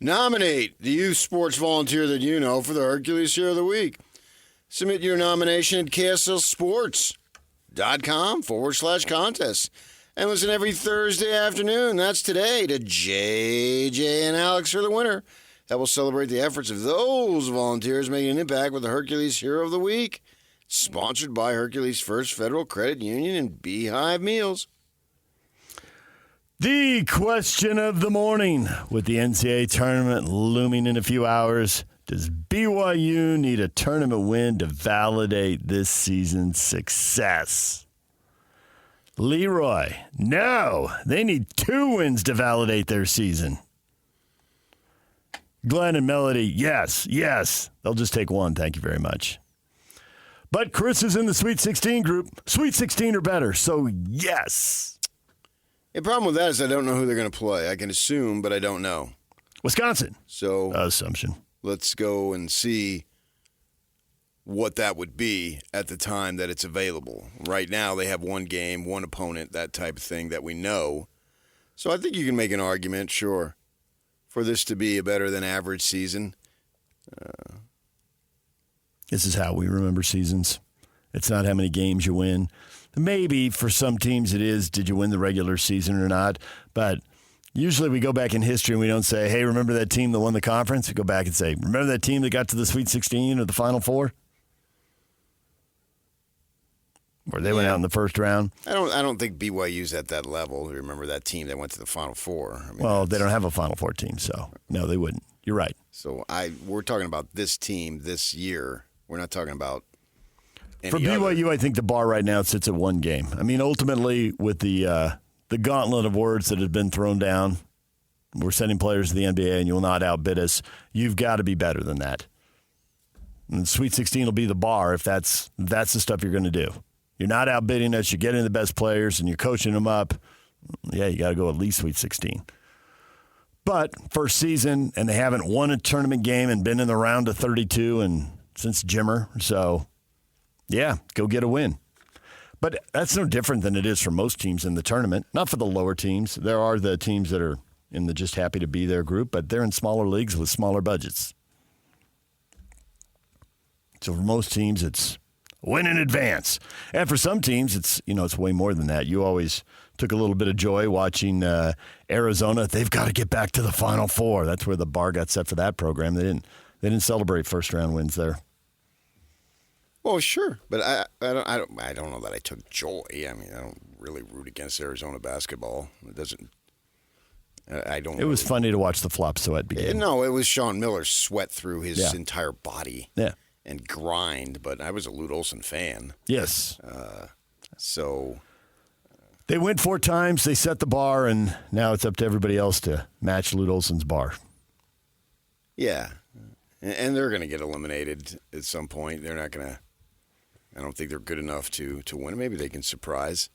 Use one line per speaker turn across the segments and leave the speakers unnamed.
Nominate the youth sports volunteer that you know for the Hercules Hero of the Week. Submit your nomination at kslsports.com/contest. And listen every Thursday afternoon, that's today, to JJ and Alex for the winner. That will celebrate the efforts of those volunteers making an impact with the Hercules Hero of the Week. Sponsored by Hercules First Federal Credit Union and Beehive Meals.
The question of the morning, with the NCAA tournament looming in a few hours, does BYU need a tournament win to validate this season's success? Leroy, no, they need 2 wins to validate their season. Glenn and Melody, yes. They'll just take 1, thank you very much. But Chris is in the Sweet 16 group. Sweet 16 or better, so yes.
The problem with that is I don't know who they're going to play. I can assume, but I don't know.
Wisconsin.
So
assumption.
Let's go and see what that would be at the time that it's available. Right now they have 1 game, 1 opponent, that type of thing that we know. So I think you can make an argument, sure, for this to be a better than average season.
This is how we remember seasons. It's not how many games you win. Maybe for some teams it is, did you win the regular season or not? But usually we go back in history and we don't say, hey, remember that team that won the conference? We go back and say, remember that team that got to the Sweet 16 or the Final Four? Or they went out in the first round?
I don't think BYU's at that level. Remember that team that went to the Final Four? I mean,
they don't have a Final Four team, so no, they wouldn't. You're right.
So we're talking about this team this year. We're not talking about
for BYU, I think the bar right now sits at 1 game. I mean, ultimately, with the gauntlet of words that have been thrown down, we're sending players to the NBA and you will not outbid us. You've got to be better than that. And the Sweet 16 will be the bar if that's the stuff you're going to do. You're not outbidding us. You're getting the best players and you're coaching them up. Yeah, you got to go at least Sweet 16. But first season, and they haven't won a tournament game and been in the round of 32 and since Jimmer, so. Yeah, go get a win. But that's no different than it is for most teams in the tournament. Not for the lower teams. There are the teams that are in the just happy to be there group, but they're in smaller leagues with smaller budgets. So for most teams, it's win in advance. And for some teams, it's way more than that. You always took a little bit of joy watching Arizona. They've got to get back to the Final Four. That's where the bar got set for that program. They didn't celebrate first-round wins there.
Well, sure, but I don't know that I took joy. I mean, I don't really root against Arizona basketball. It doesn't. I don't.
It was funny to watch the flop sweat begin.
No, it was Sean Miller sweat through his entire body.
Yeah.
And grind, but I was a Lute Olson fan.
Yes.
So
they went 4 times. They set the bar, and now it's up to everybody else to match Lute Olson's bar.
Yeah, and they're going to get eliminated at some point. They're not going to. I don't think they're good enough to win. Maybe they can surprise,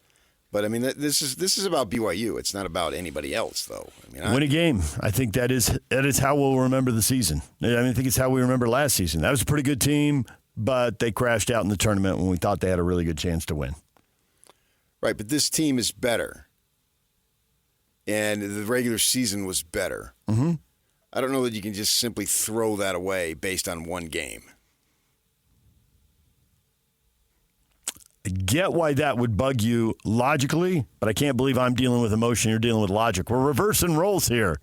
but I mean this is about BYU. It's not about anybody else, though. I mean,
win a game. I think that is how we'll remember the season. I think it's how we remember last season. That was a pretty good team, but they crashed out in the tournament when we thought they had a really good chance to win.
Right, but this team is better, and the regular season was better.
Mm-hmm.
I don't know that you can just simply throw that away based on 1 game.
I get why that would bug you logically, but I can't believe I'm dealing with emotion. You're dealing with logic. We're reversing roles here.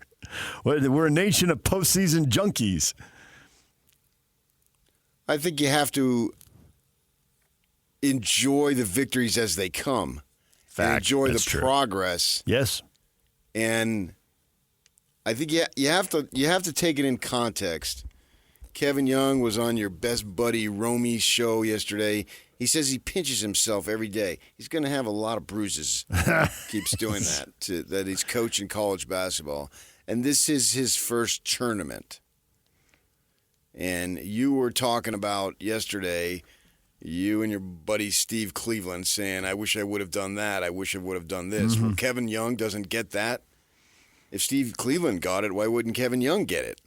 We're a nation of postseason junkies.
I think you have to enjoy the victories as they come.
Fact.
And enjoy the
true.
progress.
Yes.
And I think you have to take it in context. Kevin Young was on your best buddy Romy's show yesterday. He says he pinches himself every day. He's going to have a lot of bruises. Keeps doing that he's coaching college basketball. And this is his first tournament. And you were talking about yesterday, you and your buddy Steve Cleveland saying, I wish I would have done that. I wish I would have done this. Mm-hmm. Well, Kevin Young doesn't get that. If Steve Cleveland got it, why wouldn't Kevin Young get it?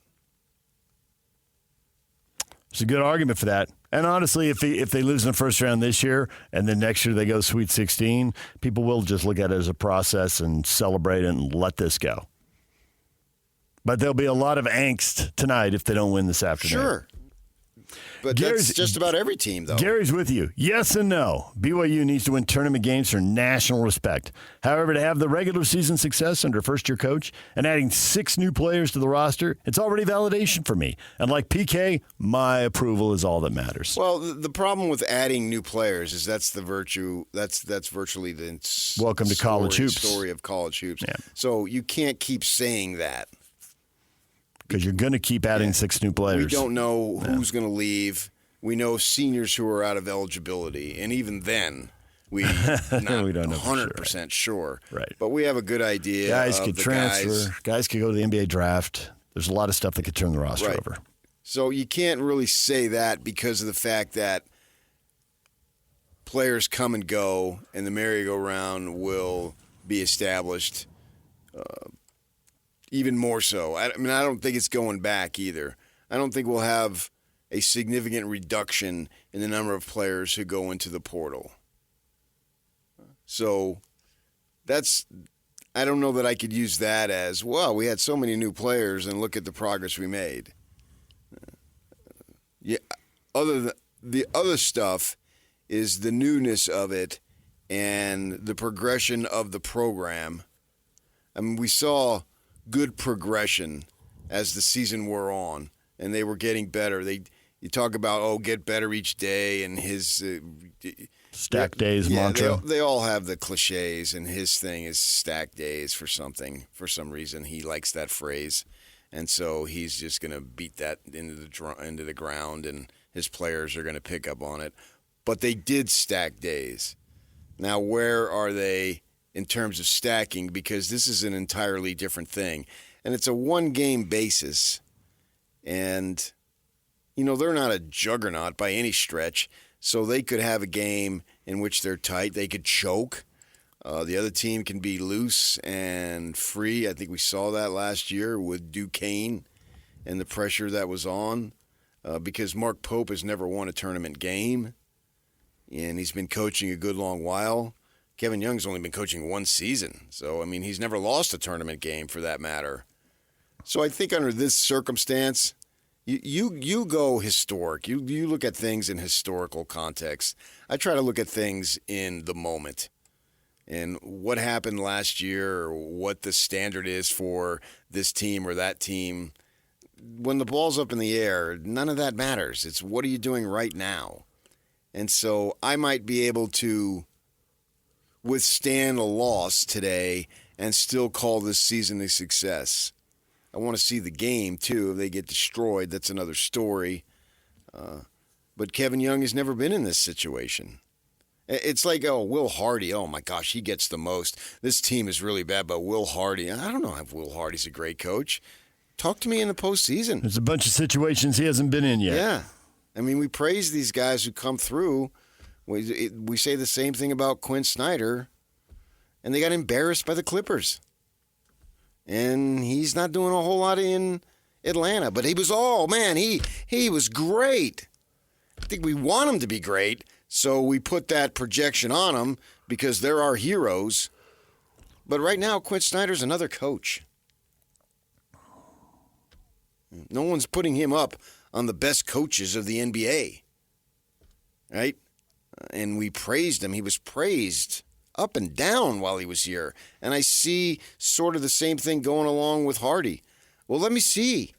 There's a good argument for that. And honestly, if they lose in the first round this year and then next year they go Sweet 16, people will just look at it as a process and celebrate and let this go. But there'll be a lot of angst tonight if they don't win this afternoon.
Sure. But that's just about every team, though.
Gary's with you. Yes and no. BYU needs to win tournament games for national respect. However, to have the regular season success under first-year coach and adding 6 new players to the roster, it's already validation for me. And like PK, my approval is all that matters.
Well, the problem with adding new players is that's the virtue. That's virtually the
welcome to college hoops
story of college hoops.
Yeah.
So you can't keep saying that.
Because you're going to keep adding 6 new players.
We don't know who's going to leave. We know seniors who are out of eligibility, and even then, we don't know 100% sure.
Right.
But we have a good idea.
Guys could
the
transfer. Guys could go to the NBA draft. There's a lot of stuff that could turn the roster over.
So you can't really say that because of the fact that players come and go, and the merry-go-round will be established. Even more so. I mean, I don't think it's going back either. I don't think we'll have a significant reduction in the number of players who go into the portal. So I don't know that I could use that as, well, we had so many new players and look at the progress we made. Yeah, the other stuff is the newness of it and the progression of the program. I mean, we saw good progression as the season wore on, and they were getting better. You talk about, get better each day, and his
stack days mantra.
They all have the cliches, and his thing is stack days for something. For some reason, he likes that phrase, and so he's just going to beat that into the ground, and his players are going to pick up on it. But they did stack days. Now, where are they in terms of stacking, because this is an entirely different thing. And it's a one-game basis. And, they're not a juggernaut by any stretch, so they could have a game in which they're tight. They could choke. The other team can be loose and free. I think we saw that last year with Duquesne and the pressure that was on, because Mark Pope has never won a tournament game, and he's been coaching a good long while. Kevin Young's only been coaching one season. So, he's never lost a tournament game for that matter. So I think under this circumstance, you go historic. You look at things in historical context. I try to look at things in the moment and what happened last year or what the standard is for this team or that team. When the ball's up in the air, none of that matters. It's what are you doing right now? And so I might be able to withstand a loss today and still call this season a success. I want to see the game, too. If they get destroyed, that's another story. But Kevin Young has never been in this situation. It's like, Will Hardy. Oh, my gosh, he gets the most. This team is really bad, but Will Hardy. I don't know if Will Hardy's a great coach. Talk to me in the postseason.
There's a bunch of situations he hasn't been in yet.
Yeah. We praise these guys who come through. We say the same thing about Quinn Snyder, and they got embarrassed by the Clippers. And he's not doing a whole lot in Atlanta, but he was, he was great. I think we want him to be great, so we put that projection on him because they're our heroes. But right now, Quinn Snyder's another coach. No one's putting him up on the best coaches of the NBA, right? And we praised him. He was praised up and down while he was here. And I see sort of the same thing going along with Hardy. Well, let me see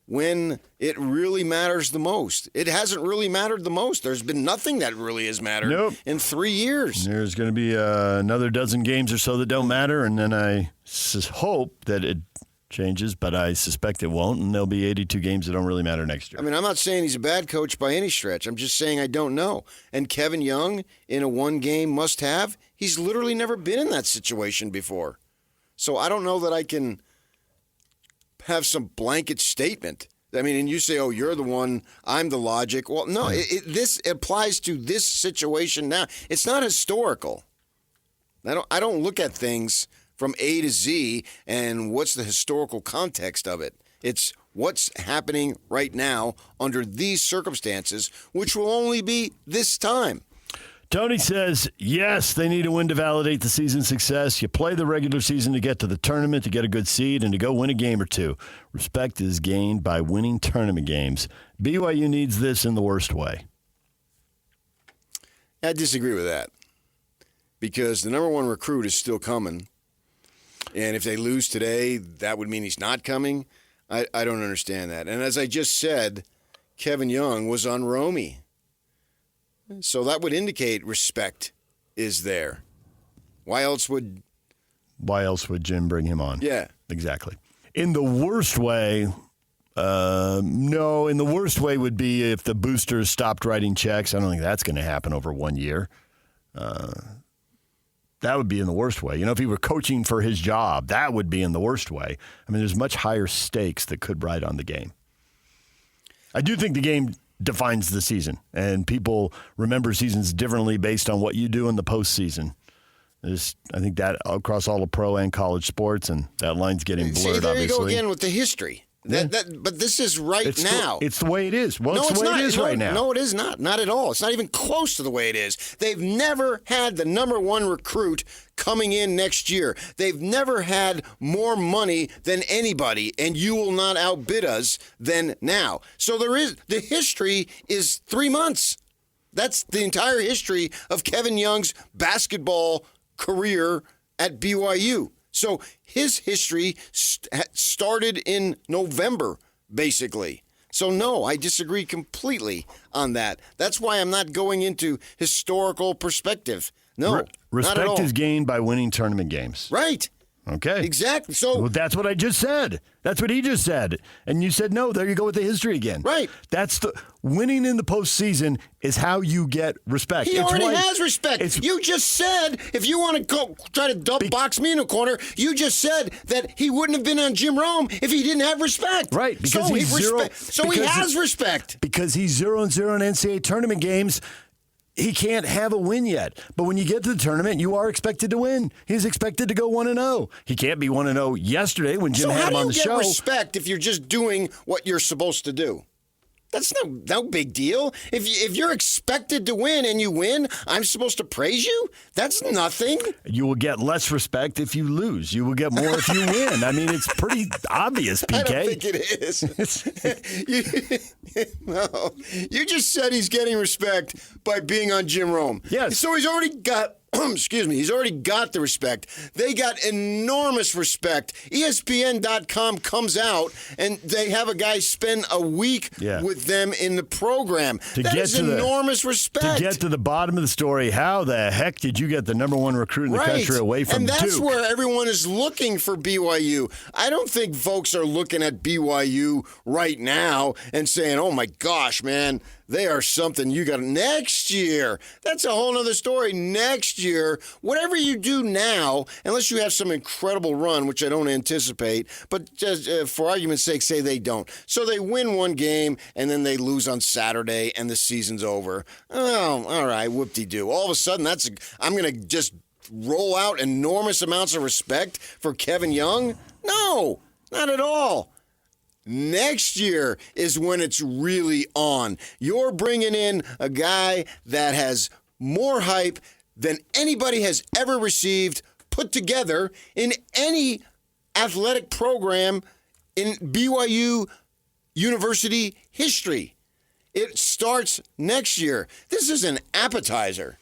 when it really matters the most. It hasn't really mattered the most. There's been nothing that really has mattered in 3 years.
There's going to be another dozen games or so that don't matter, and then I hope that it changes, but I suspect it won't, and there'll be 82 games that don't really matter next year.
I'm not saying he's a bad coach by any stretch. I'm just saying I don't know. And Kevin Young, in a one-game must-have, he's literally never been in that situation before. So I don't know that I can have some blanket statement. And you say, you're the one, I'm the logic. Well, no, this applies to this situation now. It's not historical. I don't look at things from A to Z and what's the historical context of it. It's what's happening right now under these circumstances, which will only be this time.
Tony says, yes, they need a win to validate the season's success. You play the regular season to get to the tournament, to get a good seed, and to go win a game or two. Respect is gained by winning tournament games. BYU needs this in the worst way.
I disagree with that because the number one recruit is still coming. And if they lose today, that would mean he's not coming. I don't understand that. And as I just said, Kevin Young was on Romy. So that would indicate respect is there. Why else would
Jim bring him on?
Yeah.
Exactly. In the worst way, no. In the worst way would be if the boosters stopped writing checks. I don't think that's going to happen over 1 year. That would be in the worst way. If he were coaching for his job, that would be in the worst way. I mean, there's much higher stakes that could ride on the game. I do think the game defines the season, and people remember seasons differently based on what you do in the postseason. I think that across all the pro and college sports, and that line's getting blurred,
See, there
obviously.
you go again with the history. But this is now.
It's the way it is. Well,
no,
it's the way it is right now.
No, it is not. Not at all. It's not even close to the way it is. They've never had the number one recruit coming in next year. They've never had more money than anybody, and you will not outbid us than now. So the history is 3 months. That's the entire history of Kevin Young's basketball career at BYU. So his history started in November, basically. So, no, I disagree completely on that. That's why I'm not going into historical perspective. No, not at all.
Respect is gained by winning tournament games.
Right.
Okay.
Exactly. So
well, that's what I just said. That's what he just said. And you said, no, there you go with the history again.
Right.
That's the winning in the postseason is how you get respect.
He already has respect. You just said, if you want to go try to box me in a corner, you just said that he wouldn't have been on Jim Rome if he didn't have respect.
Right. Because
so
he's zero.
He has respect.
Because he's 0-0 in NCAA tournament games. He can't have a win yet. But when you get to the tournament, you are expected to win. He's expected to go 1-0. He can't be 1-0 yesterday when Jim had him on the show.
So how do you get respect if you're just doing what you're supposed to do? That's no big deal. If you're expected to win and you win, I'm supposed to praise you? That's nothing.
You will get less respect if you lose. You will get more if you win. I mean, it's pretty obvious, PK.
I don't think it is. No. You just said he's getting respect by being on Jim Rome.
Yes.
So he's already got... Excuse me. He's already got the respect. They got enormous respect. ESPN.com comes out, and they have a guy spend a week with them in the program. That is enormous respect.
To get to the bottom of the story, how the heck did you get the number one recruit in the country away from Duke?
And that's where everyone is looking for BYU. I don't think folks are looking at BYU right now and saying, oh, my gosh, man, they are something you got to next year. That's a whole other story. Next year, whatever you do now, unless you have some incredible run, which I don't anticipate, but just for argument's sake, say they don't. So they win one game, and then they lose on Saturday, and the season's over. Oh, all right, whoop-de-doo. All of a sudden, I'm going to just roll out enormous amounts of respect for Kevin Young? No, not at all. Next year is when it's really on. You're bringing in a guy that has more hype than anybody has ever received put together in any athletic program in BYU University history. It starts next year. This is an appetizer.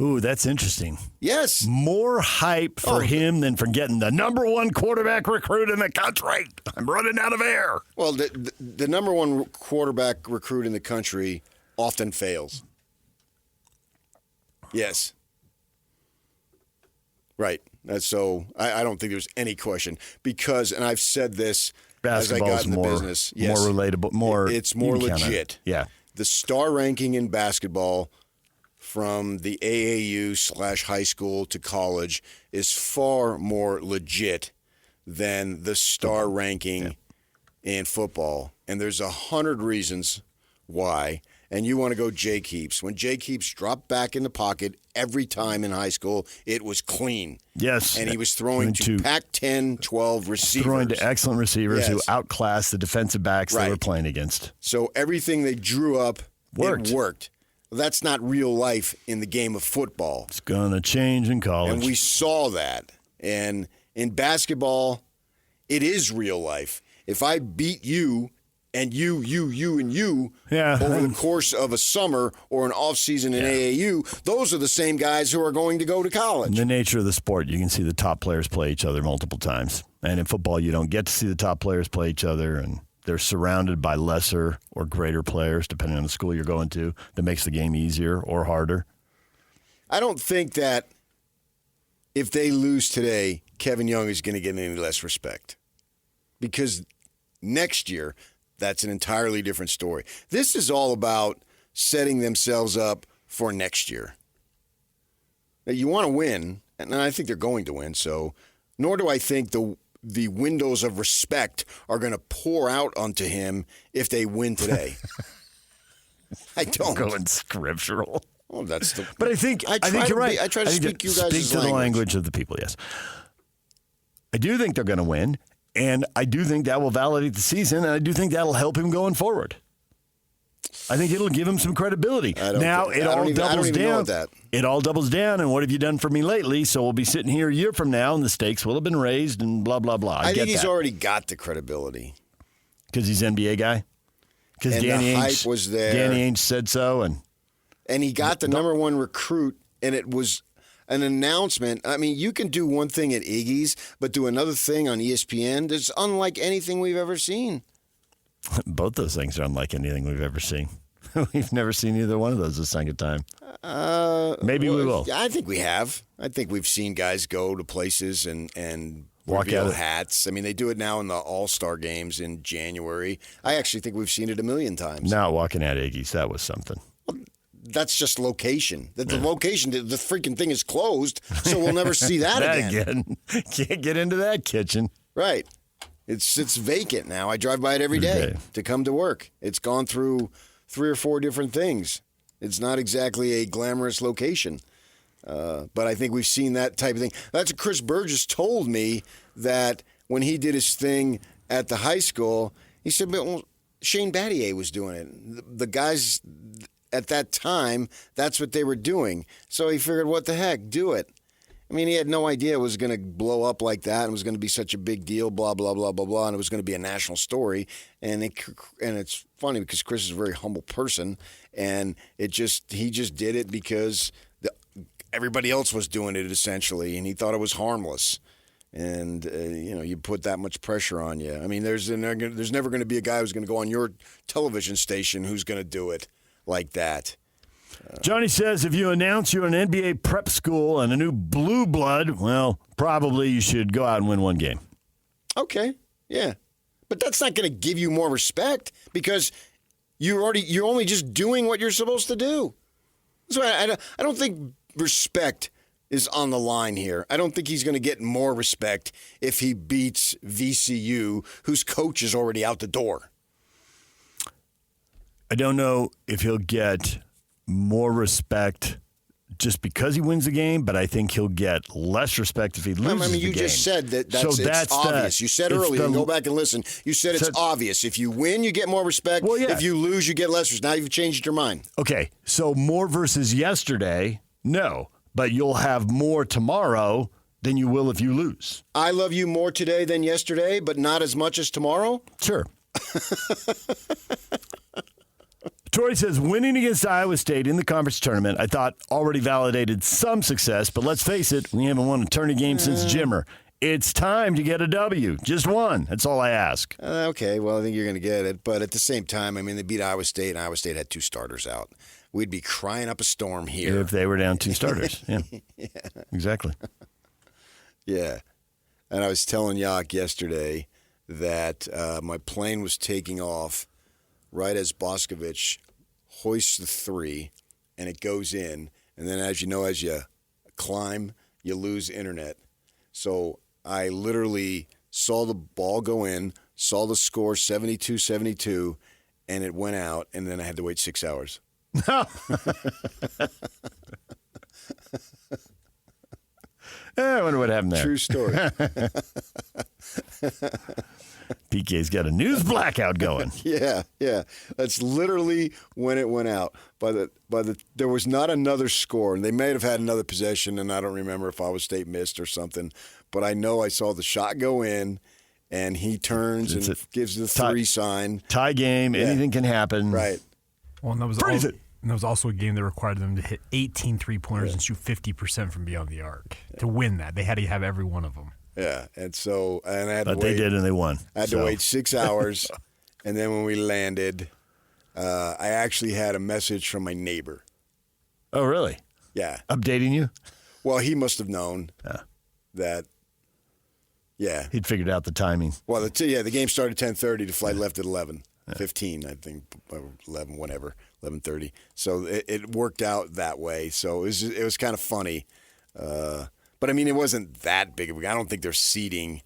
Ooh, that's interesting.
Yes.
More hype for him than for getting the number one quarterback recruit in the country. I'm running out of air.
Well, the number one quarterback recruit in the country often fails. Yes. Right. So I don't think there's any question. Because, and I've said this as I got in the business. Yes,
more relatable.
It's more legit.
Yeah.
The star ranking in basketball from the AAU / high school to college is far more legit than the star ranking in football. And there's 100 reasons why. And you want to go Jake Heaps. When Jake Heaps dropped back in the pocket every time in high school, it was clean.
Yes.
And he was throwing to Pac-10, 12 receivers.
Throwing to excellent receivers who outclassed the defensive backs they were playing against.
So everything they drew up, it worked. That's not real life in the game of football.
It's going to change in college.
And we saw that. And in basketball, it is real life. If I beat you and you, and you over the course of a summer or an offseason in AAU, those are the same guys who are going to go to college.
In the nature of the sport, you can see the top players play each other multiple times. And in football, you don't get to see the top players play each other, and they're surrounded by lesser or greater players, depending on the school you're going to, that makes the game easier or harder.
I don't think that if they lose today, Kevin Young is going to get any less respect. Because next year, that's an entirely different story. This is all about setting themselves up for next year. Now, you want to win, and I think they're going to win, so nor do I think the windows of respect are going to pour out onto him if they win today. I don't.
Going scriptural.
Oh, that's the.
But I think you're right.
I try to speak you guys'
speak to the language of the people. Yes, I do think they're going to win, and I do think that will validate the season, and I do think that'll help him going forward. I think it'll give him some credibility. Now it all doubles down. It all doubles down. And what have you done for me lately? So we'll be sitting here a year from now, and the stakes will have been raised, and blah blah blah.
I think he's already got the credibility
because he's NBA guy. Because Danny
hype was there.
Danny Ainge said so,
and he got the number one recruit, and it was an announcement. I mean, you can do one thing at Iggy's, but do another thing on ESPN. That's unlike anything we've ever seen.
Both those things are unlike anything we've ever seen. We've never seen either one of those a second time. Maybe we will.
I think we have. I think we've seen guys go to places and
walk out
hats. I mean, they do it now in the All-Star games in January. I actually think we've seen it a million times.
Now walking at Iggy's, that was something.
That's just location. The location, the freaking thing is closed, so we'll never see that again.
Can't get into that kitchen.
Right. It's vacant now. I drive by it every day to come to work. It's gone through 3 or 4 different things. It's not exactly a glamorous location. But I think we've seen that type of thing. That's what Chris Burgess told me, that when he did his thing at the high school, he said, well, Shane Battier was doing it. The guys at that time, that's what they were doing. So he figured, what the heck, do it. I mean, he had no idea it was going to blow up like that and was going to be such a big deal, blah, blah, blah, blah, blah, and it was going to be a national story. And it's funny because Chris is a very humble person, and he just did it because everybody else was doing it, essentially, and he thought it was harmless. And, you put that much pressure on you. I mean, there's never going to be a guy who's going to go on your television station who's going to do it like that.
Johnny says if you announce you're an NBA prep school and a new blue blood, well, probably you should go out and win one game.
Okay, yeah. But that's not going to give you more respect because you're only just doing what you're supposed to do. That's why I don't think respect is on the line here. I don't think he's going to get more respect if he beats VCU, whose coach is already out the door.
I don't know if he'll get more respect just because he wins the game, but I think he'll get less respect if he loses the game.
I mean, you just said it's obvious. You said earlier, go back and listen. You said it's obvious. If you win, you get more respect. Well, yeah. If you lose, you get less respect. Now you've changed your mind.
Okay, so more versus yesterday, no. But you'll have more tomorrow than you will if you lose.
I love you more today than yesterday, but not as much as tomorrow?
Sure. Troy says, winning against Iowa State in the conference tournament, I thought already validated some success, but let's face it, we haven't won a tourney game since Jimmer. It's time to get a W. Just one. That's all I ask.
Okay, well, I think you're going to get it. But at the same time, I mean, they beat Iowa State, and Iowa State had 2 starters out. We'd be crying up a storm here.
If they were down 2 starters. Yeah. Exactly.
Yeah. And I was telling Yak yesterday that my plane was taking off right as Boscovich hoists the 3, and it goes in. And then, as you know, as you climb, you lose internet. So I literally saw the ball go in, saw the score 72-72, and it went out, and then I had to wait 6 hours.
I wonder what happened there.
True story.
PK's got a news blackout going.
Yeah. That's literally when it went out. There was not another score, and they may have had another possession, and I don't remember if Iowa State missed or something. But I know I saw the shot go in, and he turns and gives the three sign.
Tie game. Yeah. Anything can happen.
Right.
Well, and that was also a game that required them to hit 18 3-pointers and shoot 50% from beyond the arc to win that. They had to have every one of them.
Yeah, and I had
but
to wait.
They did, and they won.
I had to wait 6 hours, and then when we landed, I actually had a message from my neighbor.
Oh, really?
Yeah.
Updating you?
Well, he must have known that. Yeah.
He'd figured out the timing.
Well, the game started at 10:30. The flight left at 11:15, I think, 11, whatever, 11:30. So it worked out that way. So it was kind of funny. But, I mean, it wasn't that big. I don't think their seating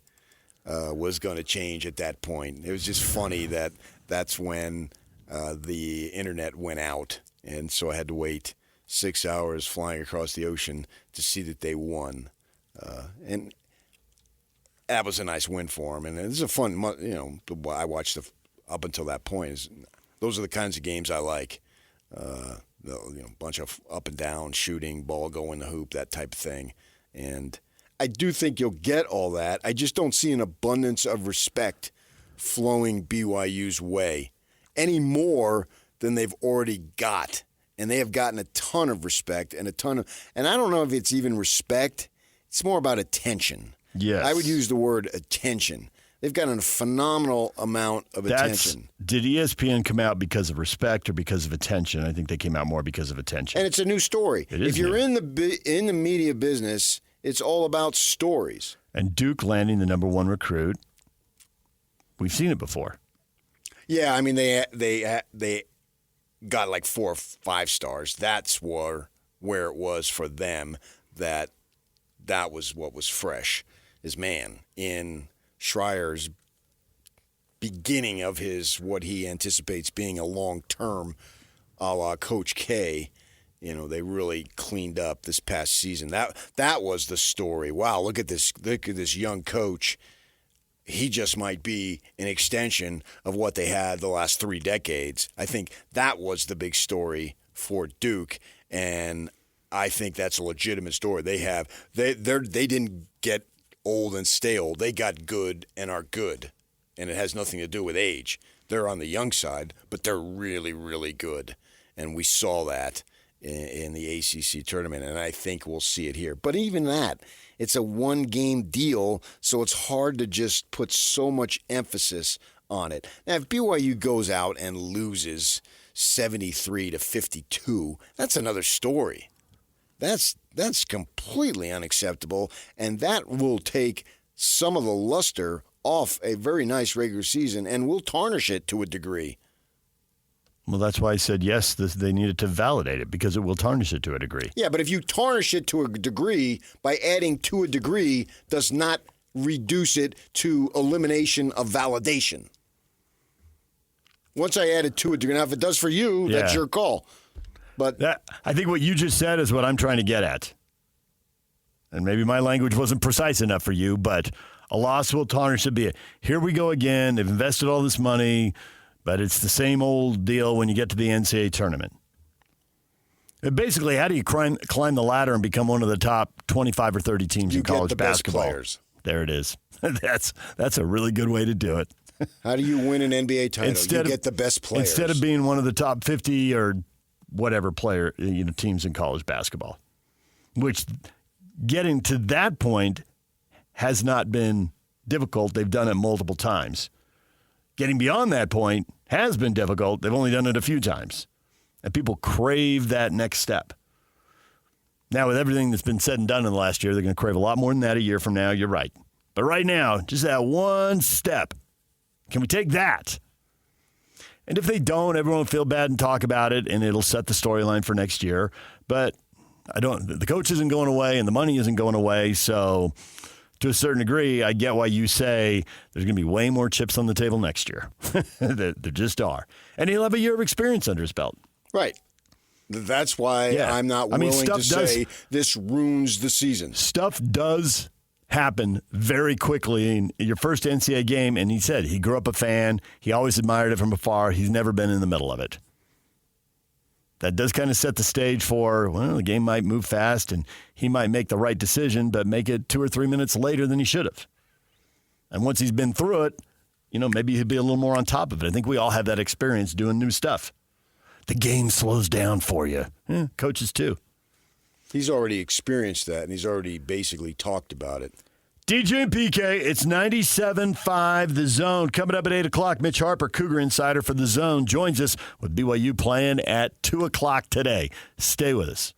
was going to change at that point. It was just funny that's when the internet went out. And so I had to wait 6 hours flying across the ocean to see that they won. And that was a nice win for them. And this is a fun month. I watched up until that point. Those are the kinds of games I like. Bunch of up and down shooting, ball going the hoop, that type of thing. And I do think you'll get all that. I just don't see an abundance of respect flowing BYU's way any more than they've already got. And they have gotten a ton of respect and and I don't know if it's even respect. It's more about attention.
Yes.
I would use the word attention. They've gotten a phenomenal amount of attention.
Did ESPN come out because of respect or because of attention? I think they came out more because of attention.
And it's a new story. If you're in the media business, it's all about stories.
And Duke landing the number one recruit, we've seen it before.
Yeah, I mean they got like 4 or 5 stars. That's where it was for them. That was what was fresh. Is in Schreier's beginning of what he anticipates being a long-term a la Coach K, they really cleaned up this past season. That was the story. Wow, look at this young coach. He just might be an extension of what they had the last 3 decades. I think that was the big story for Duke, and I think that's a legitimate story. They didn't get old and stale. They got good and are good, and it has nothing to do with age. They're on the young side, but they're really, really good, and we saw that in the ACC tournament, and I think we'll see it here. But even that, it's a one-game deal, so it's hard to just put so much emphasis on it. Now, if BYU goes out and loses 73-52, that's another story. That's completely unacceptable, and that will take some of the luster off a very nice regular season and will tarnish it to a degree.
Well, that's why I said yes, they needed to validate it because it will tarnish it to a degree.
Yeah, but if you tarnish it to a degree by adding to a degree does not reduce it to elimination of validation. Once I added to a degree, now if it does for you, that's your call. But
I think what you just said is what I'm trying to get at. And maybe my language wasn't precise enough for you, but a loss will tarnish it. Here we go again. They've invested all this money, but it's the same old deal when you get to the NCAA tournament. Basically, how do you climb the ladder and become one of the top 25 or 30 teams in college basketball?
Players.
There it is. That's a really good way to do it.
How do you win an NBA title? You get the best players.
Instead of being one of the top 50 or whatever teams in college basketball, which getting to that point has not been difficult. They've done it multiple times. Getting beyond that point has been difficult. They've only done it a few times. And people crave that next step. Now, with everything that's been said and done in the last year, they're going to crave a lot more than that a year from now. You're right. But right now, just that one step. Can we take that? And if they don't, everyone will feel bad and talk about it, and it'll set the storyline for next year. But the coach isn't going away, and the money isn't going away. So to a certain degree, I get why you say there's going to be way more chips on the table next year. There just are. And he'll have a year of experience under his belt.
Right. That's why I'm not willing to say this ruins the season.
Stuff does happen very quickly in your first NCAA game, and he said he grew up a fan. He always admired it from afar. He's never been in the middle of it. That does kind of set the stage for, well, the game might move fast, and he might make the right decision, but make it 2 or 3 minutes later than he should have. And once he's been through it, maybe he'll be a little more on top of it. I think we all have that experience doing new stuff. The game slows down for you. Coaches too.
He's already experienced that, and he's already basically talked about it.
DJ and PK, it's 97.5 The Zone. Coming up at 8 o'clock, Mitch Harper, Cougar Insider for The Zone, joins us with BYU playing at 2 o'clock today. Stay with us.